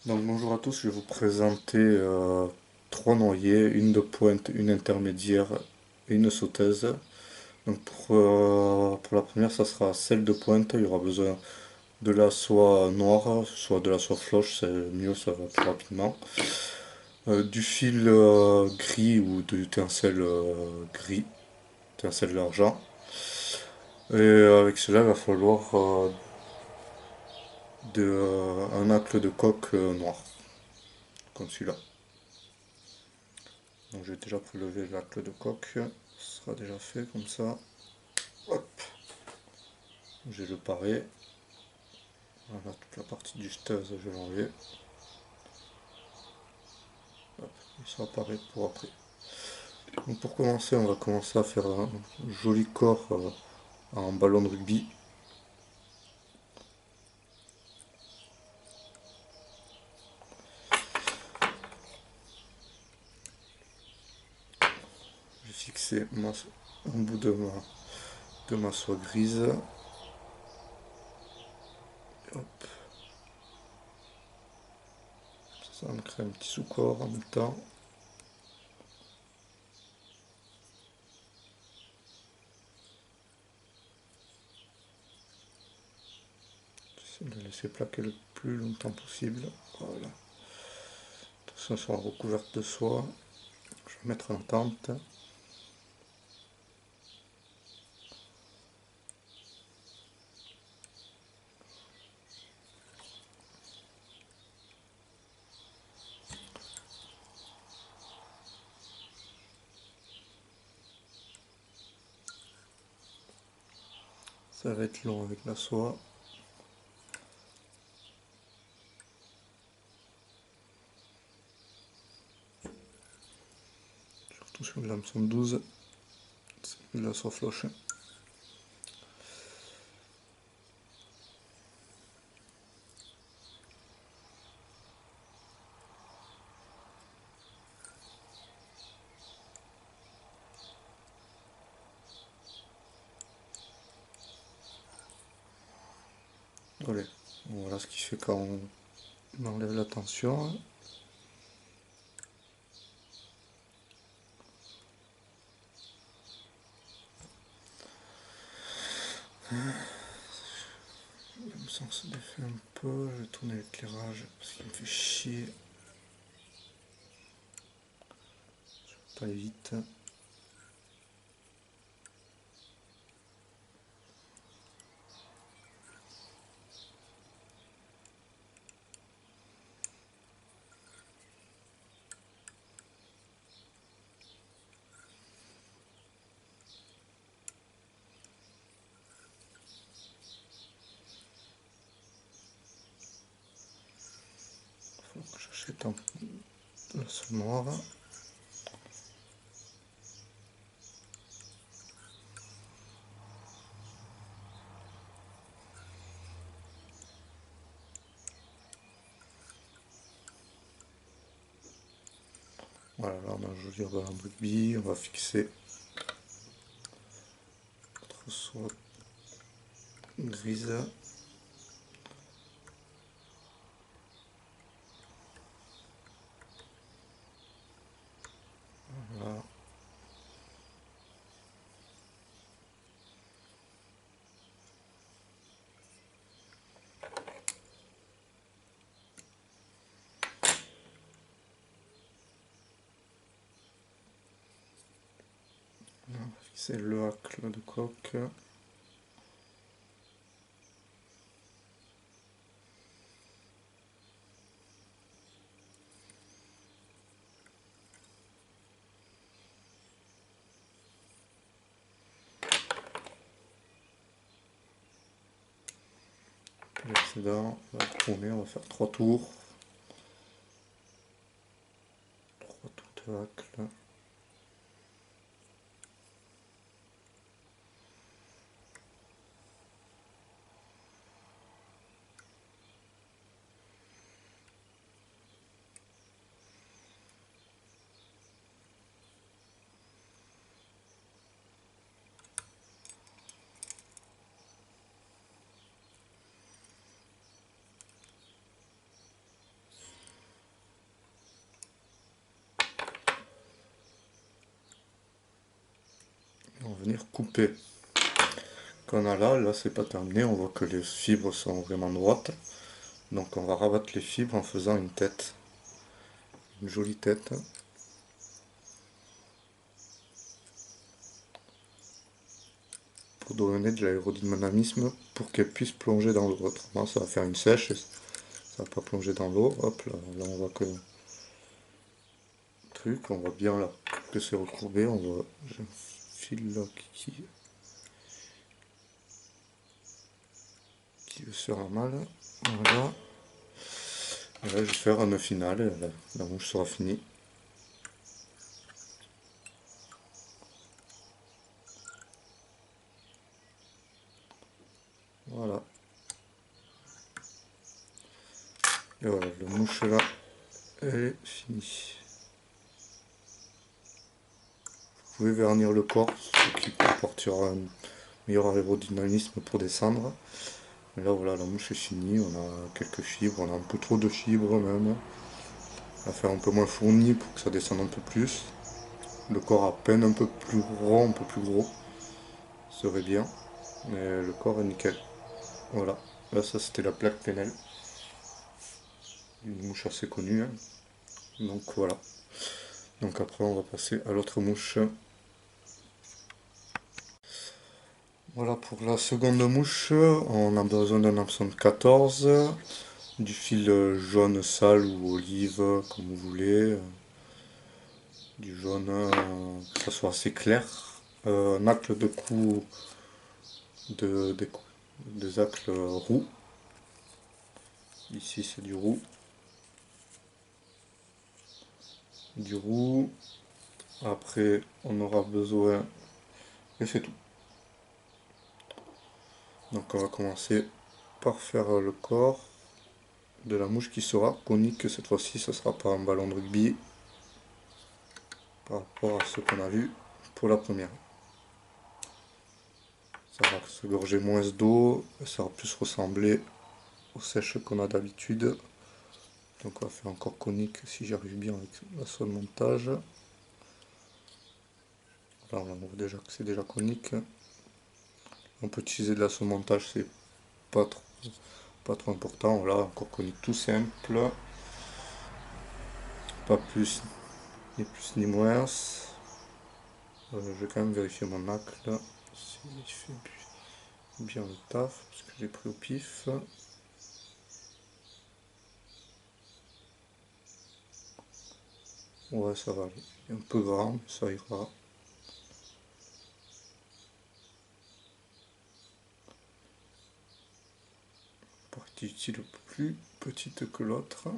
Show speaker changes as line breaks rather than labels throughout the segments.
Donc bonjour à tous, je vais vous présenter trois noyers, une de pointe, une intermédiaire et une sauteuse. Donc pour la première, ça sera celle de pointe, il y aura besoin de la soie noire, soit de la soie floche, c'est mieux, ça va plus rapidement. Du fil gris ou de tencel gris, tencel d'argent. Et avec cela, il va falloir un acle de coque noir, comme celui-là. Donc j'ai déjà prélevé l'acle de coque, ce sera déjà fait comme ça. Hop, j'ai le paré. Voilà, toute la partie du steuse, je vais l'enlever. Hop, il sera paré pour après. Donc pour commencer, on va commencer à faire un joli corps en ballon de rugby. J'ai fixé un bout de ma soie grise. Hop, ça va me créer un petit sous-corps en même temps. J'essaie de laisser plaquer le plus longtemps possible. Voilà. Tout ça sera recouverte de soie. Je vais mettre en tente. Ça va être long avec la soie. Surtout sur le hameçon 12, c'est mieux la soie floche. Allez, voilà ce qui fait quand on enlève la tension. Comme ça on se défait un peu, je vais tourner l'éclairage parce qu'il me fait chier. Je vais pas aller vite. Il faut que j'achète de la soie noire. Voilà, là on a un joli ballon de rugby, on va fixer notre soie grise. Voilà. On va fixer le hacle de coque. L'excédent, on va tourner, on va faire 3 tours. 3 tours de hacle. coupé qu'on a là c'est pas terminé, on voit que les fibres sont vraiment droites. Donc on va rabattre les fibres en faisant une tête, une jolie tête. Pour donner de l'aérodynamisme pour qu'elle puisse plonger dans l'eau. Autrement ça va faire une sèche et ça va pas plonger dans l'eau. Hop là on voit que truc, on voit bien là que c'est recourbé, on voit j'ai un fil là qui veut se faire mal. Voilà. Et là je vais faire un nœud final et la mouche sera finie. Voilà. Et voilà, la mouche là, elle est finie. Vous pouvez vernir le corps, ce qui apportera un meilleur aérodynamisme pour descendre. Et là voilà, la mouche est finie, on a quelques fibres, on a un peu trop de fibres même. On va faire un peu moins fourni pour que ça descende un peu plus. Le corps à peine un peu plus rond, un peu plus gros, serait bien. Mais le corps est nickel. Voilà, là ça c'était la plaque Penel. Une mouche assez connue, hein. Donc voilà. Donc après on va passer à l'autre mouche. Voilà pour la seconde mouche, on a besoin d'un hameçon de 14, du fil jaune sale ou olive, comme vous voulez, du jaune, que ça soit assez clair, un acle de cou, des acles roux, ici c'est du roux, après on aura besoin, et c'est tout. Donc on va commencer par faire le corps de la mouche qui sera conique cette fois-ci, ce sera pas un ballon de rugby par rapport à ce qu'on a vu pour la première. Ça va se gorger moins d'eau, ça va plus ressembler aux sèches qu'on a d'habitude. Donc on va faire encore conique si j'arrive bien avec la soie de montage. Là on voit déjà que c'est déjà conique. On peut utiliser de la soie de montage, c'est pas trop important. Voilà, encore conique tout simple. Pas plus, ni plus ni moins. Je vais quand même vérifier mon acle, s'il fait bien le taf, parce que j'ai pris au pif. Ouais, ça va aller. Il est un peu grand, mais ça ira. Partie utile plus petite que l'autre.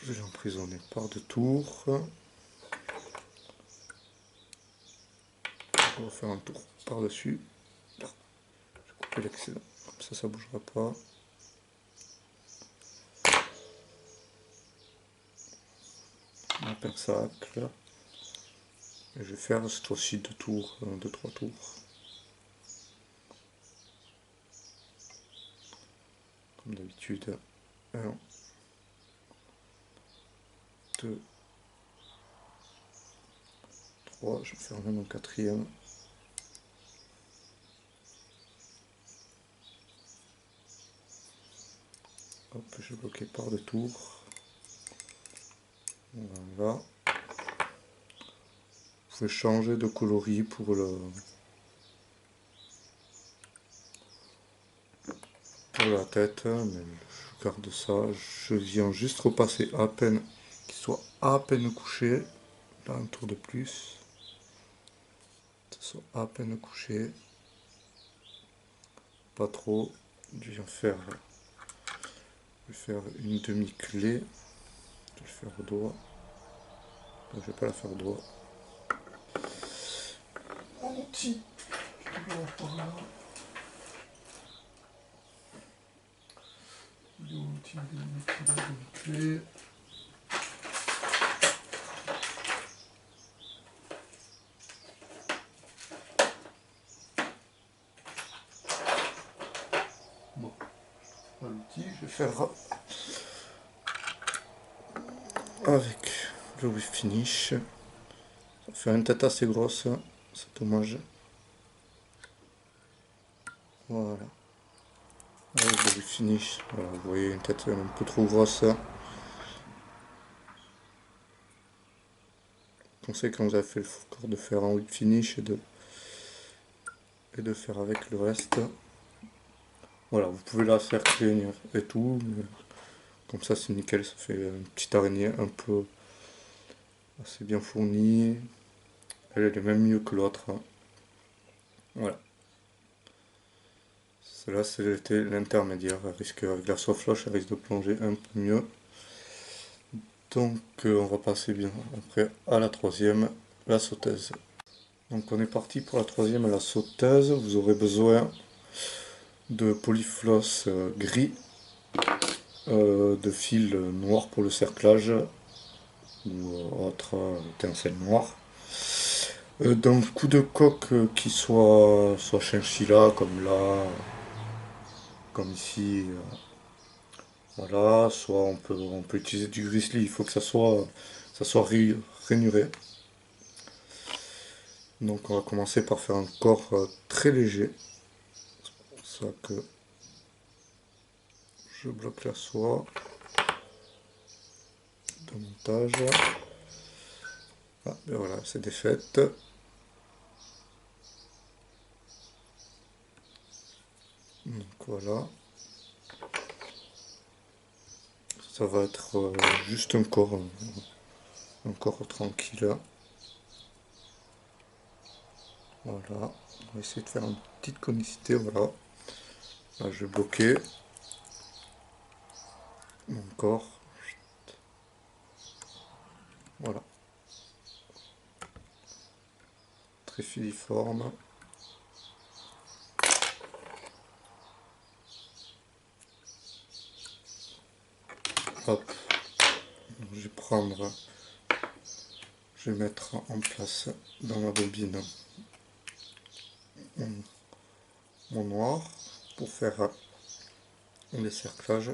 Je vais l'emprisonner par deux tours. On va faire un tour par-dessus. Je vais couper l'excédent, comme ça ne bougera pas. Un pinceau. Et je vais faire cette fois-ci deux tours, trois tours. Comme d'habitude. 1, 2, 3. Je vais faire même un quatrième. Hop, je vais bloquer par deux tours. Voilà. Vous pouvez changer de coloris pour la tête, mais je garde ça. Je viens juste repasser à peine, qu'il soit à peine couché. Là, un tour de plus. Que ce soit à peine couché. Pas trop. Je vais faire une demi-clé. Je vais le faire au doigt. Donc, je vais pas la faire au doigt. Un outil. L'outil de demi-clé. Bon, l'outil, je vais faire avec le whip finish. Ça fait une tête assez grosse, c'est dommage. Voilà. Avec le whip finish, voilà, vous voyez une tête un peu trop grosse. Conseil quand vous avez fait le full corps de faire un whip finish et de faire avec le reste. Voilà, vous pouvez la faire clean et tout, mais comme ça c'est nickel, ça fait une petite araignée un peu assez bien fournie. Elle est même mieux que l'autre. Voilà. Celle-là c'était l'intermédiaire, avec la soft flush elle risque de plonger un peu mieux. Donc on va passer bien après à la troisième, la sauteuse. Donc on est parti pour la troisième, la sauteuse. Vous aurez besoin de polyfloss gris, de fil noir pour le cerclage ou autre étincelle noire, d'un coup de coque qui soit chinchilla comme là, comme ici, voilà, soit on peut utiliser du grizzly, il faut que ça soit rainuré. Donc on va commencer par faire un corps très léger, c'est pour ça que je bloque la soie de montage. Ah, ben voilà, c'est défaite. Donc voilà, ça va être juste un corps tranquille. Voilà, on va essayer de faire une petite conicité, voilà. Là, je vais bloquer mon corps. Voilà, très filiforme. Hop, je vais prendre, je vais mettre en place dans ma bobine mon noir pour faire les cerclages.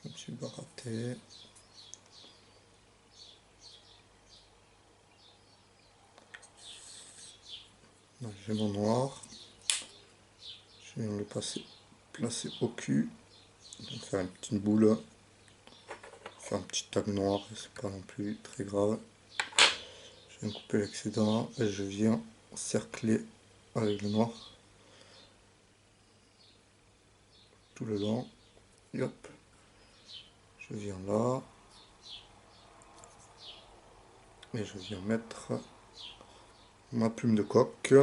Je me suis baraté. Là, j'ai mon noir. Je viens de le placer au cul. Donc faire une petite boule. Faire un petit tag noir, c'est pas non plus très grave. Je viens couper l'excédent et je viens cercler avec le noir tout le long. Et hop, je viens là et je viens mettre ma plume de coque.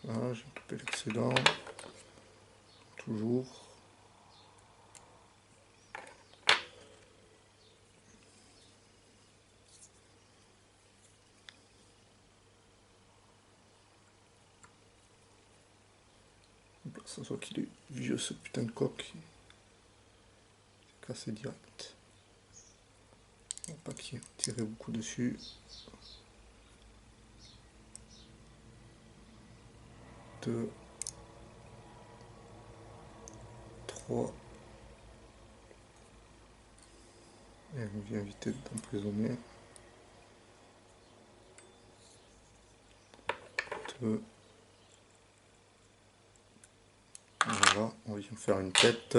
Là, j'ai coupé l'excédent, toujours. Ça soit qu'il est vieux ce putain de coque, il est cassé direct. On va pas qu'il tire beaucoup dessus. 2, 3. Et on vient éviter d'emprisonner. 2. Voilà, on vient faire une tête.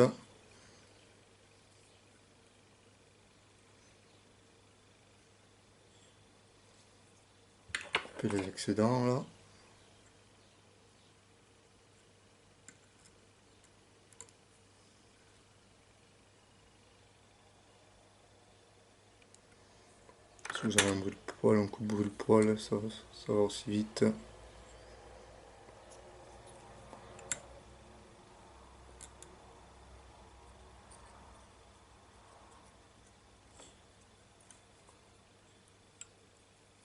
Couper les excédents là. Si vous avez un brûle-poil, un coup de brûle-poil, ça va aussi vite.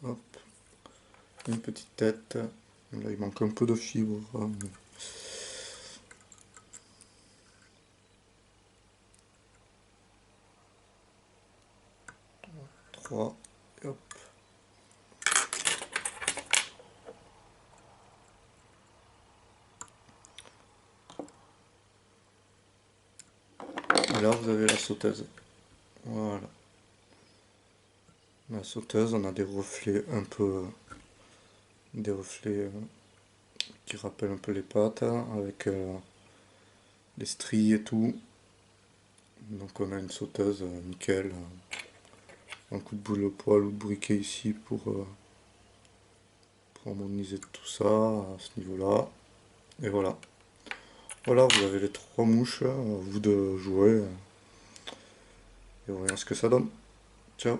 Hop, une petite tête. Là il manque un peu de fibre, hein, 3, et hop. Et là vous avez la sauteuse. Voilà. La sauteuse, on a des reflets un peu, des reflets qui rappellent un peu les pattes, avec les stries et tout. Donc on a une sauteuse nickel, un coup de boule au poil ou de briquet ici pour harmoniser tout ça à ce niveau-là. Et voilà. Voilà, vous avez les trois mouches, à vous de jouer et voyons ce que ça donne. Ciao.